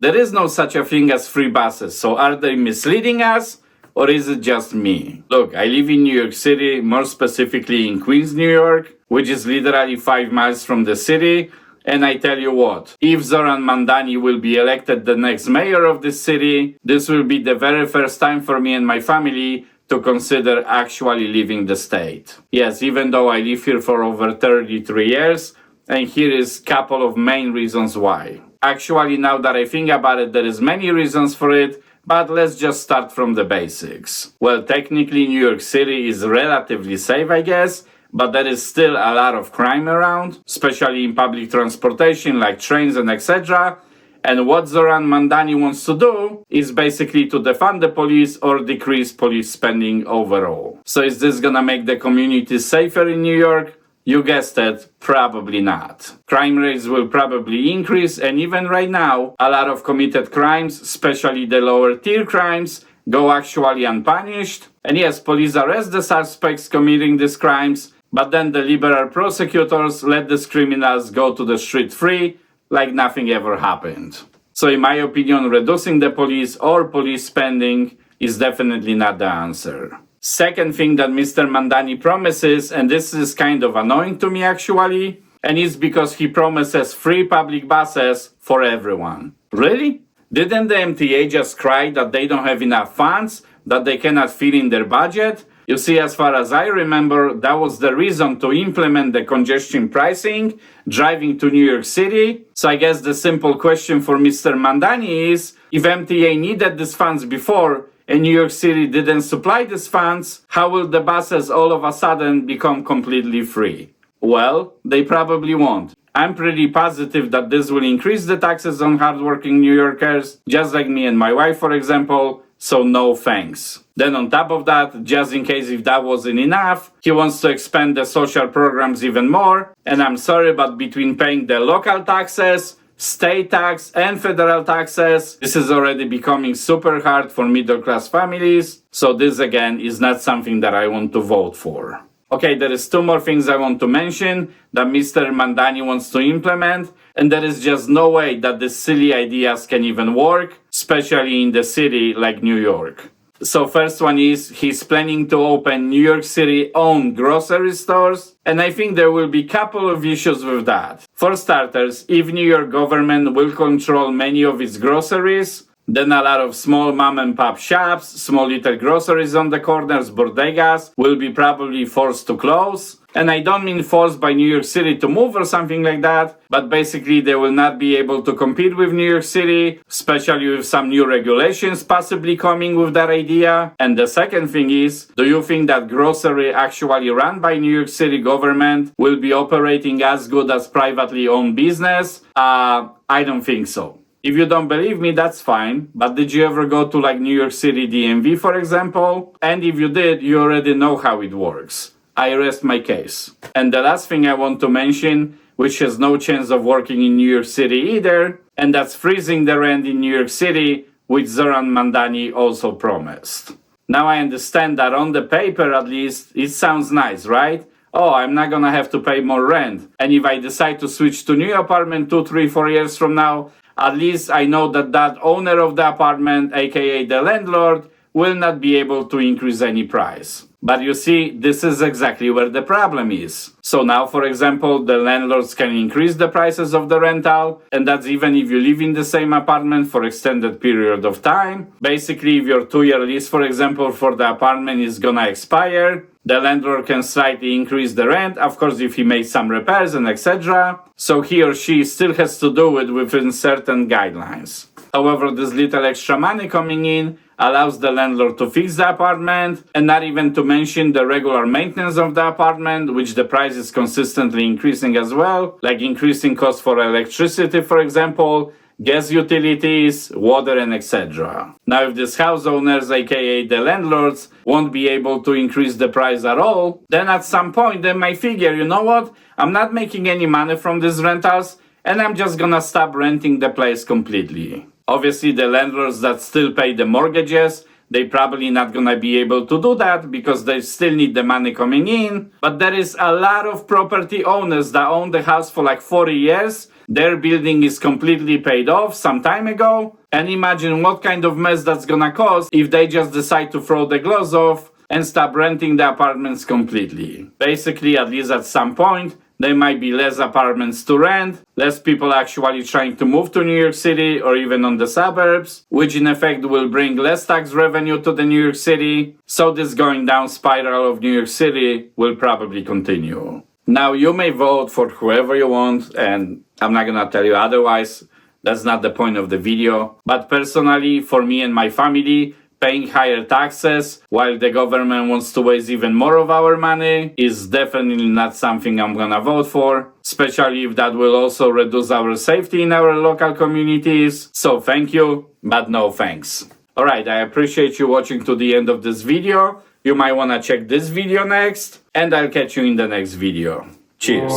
There is no such a thing as free buses, so are they misleading us? Or is it just me? Look, I live in New York City, more specifically in Queens, New York, which is literally 5 miles from the city. And I tell you what, if Zohran Mamdani will be elected the next mayor of this city, this will be the very first time for me and my family to consider actually leaving the state. Yes, even though I live here for over 33 years, and here is a couple of main reasons why. Actually, now that I think about it, there is many reasons for it, but let's just start from the basics. Well, technically New York City is relatively safe, I guess, but there is still a lot of crime around, especially in public transportation like trains and etc. And what Zohran Mamdani wants to do is basically to defund the police or decrease police spending overall. So is this gonna make the community safer in New York? You guessed it, probably not. Crime rates will probably increase, and even right now, a lot of committed crimes, especially the lower tier crimes, go actually unpunished. And yes, police arrest the suspects committing these crimes, but then the liberal prosecutors let these criminals go to the street free, like nothing ever happened. So in my opinion, reducing the police or police spending is definitely not the answer. Second thing that Mr. Mamdani promises, and this is kind of annoying to me actually, and it's because he promises free public buses for everyone. Really? Didn't the MTA just cry that they don't have enough funds, that they cannot fit in their budget? You see, as far as I remember, that was the reason to implement the congestion pricing, driving to New York City. So I guess the simple question for Mr. Mamdani is, if MTA needed these funds before, and New York City didn't supply these funds, how will the buses all of a sudden become completely free? Well, they probably won't. I'm pretty positive that this will increase the taxes on hardworking New Yorkers, just like me and my wife, for example, so no thanks. Then on top of that, just in case if that wasn't enough, he wants to expand the social programs even more, and I'm sorry, but between paying the local taxes, state tax and federal taxes, this is already becoming super hard for middle class families. So this again is not something that I want to vote for. Okay, there is two more things I want to mention that Mr. Mamdani wants to implement, and there is just no way that these silly ideas can even work, especially in the city like New York. So first one is he's planning to open New York City owned grocery stores, and I think there will be a couple of issues with that. For starters, if New York government will control many of its groceries, then a lot of small mom and pop shops, small little groceries on the corners, bodegas, will be probably forced to close. And I don't mean forced by New York City to move or something like that, but basically they will not be able to compete with New York City, especially with some new regulations possibly coming with that idea. And the second thing is, do you think that grocery actually run by New York City government will be operating as good as privately owned business? I don't think so. If you don't believe me, that's fine, but did you ever go to like New York City DMV, for example? And if you did, you already know how it works. I rest my case. And the last thing I want to mention, which has no chance of working in New York City either, and that's freezing the rent in New York City, which Zohran Mamdani also promised. Now I understand that on the paper at least, it sounds nice, right? Oh, I'm not gonna have to pay more rent. And if I decide to switch to new apartment 2, 3, 4 years from now, at least I know that that owner of the apartment, aka the landlord, will not be able to increase any price. But you see, this is exactly where the problem is. So now, for example, the landlords can increase the prices of the rental, and that's even if you live in the same apartment for extended period of time. Basically, if your 2-year lease, for example, for the apartment is gonna expire, the landlord can slightly increase the rent, of course, if he makes some repairs and etc. So he or she still has to do it within certain guidelines. However, this little extra money coming in allows the landlord to fix the apartment, and not even to mention the regular maintenance of the apartment, which the price is consistently increasing as well, like increasing costs for electricity, for example, gas utilities, water, and etc. Now, if these house owners, aka the landlords, won't be able to increase the price at all, then at some point they might figure, you know what, I'm not making any money from these rentals, and I'm just gonna stop renting the place completely. Obviously, the landlords that still pay the mortgages, they probably not gonna be able to do that because they still need the money coming in. But there is a lot of property owners that own the house for like 40 years their building is completely paid off some time ago. And imagine what kind of mess that's gonna cause if they just decide to throw the gloves off and stop renting the apartments completely. Basically, at least at some point, there might be less apartments to rent, less people actually trying to move to New York City or even on the suburbs, which in effect will bring less tax revenue to the New York City. So this going down spiral of New York City will probably continue. Now, you may vote for whoever you want, and I'm not gonna tell you otherwise. That's not the point of the video. But personally, for me and my family, paying higher taxes while the government wants to waste even more of our money is definitely not something I'm gonna vote for, especially if that will also reduce our safety in our local communities. So thank you, but no thanks. Alright, I appreciate you watching to the end of this video. You might wanna check this video next, and I'll catch you in the next video. Cheers.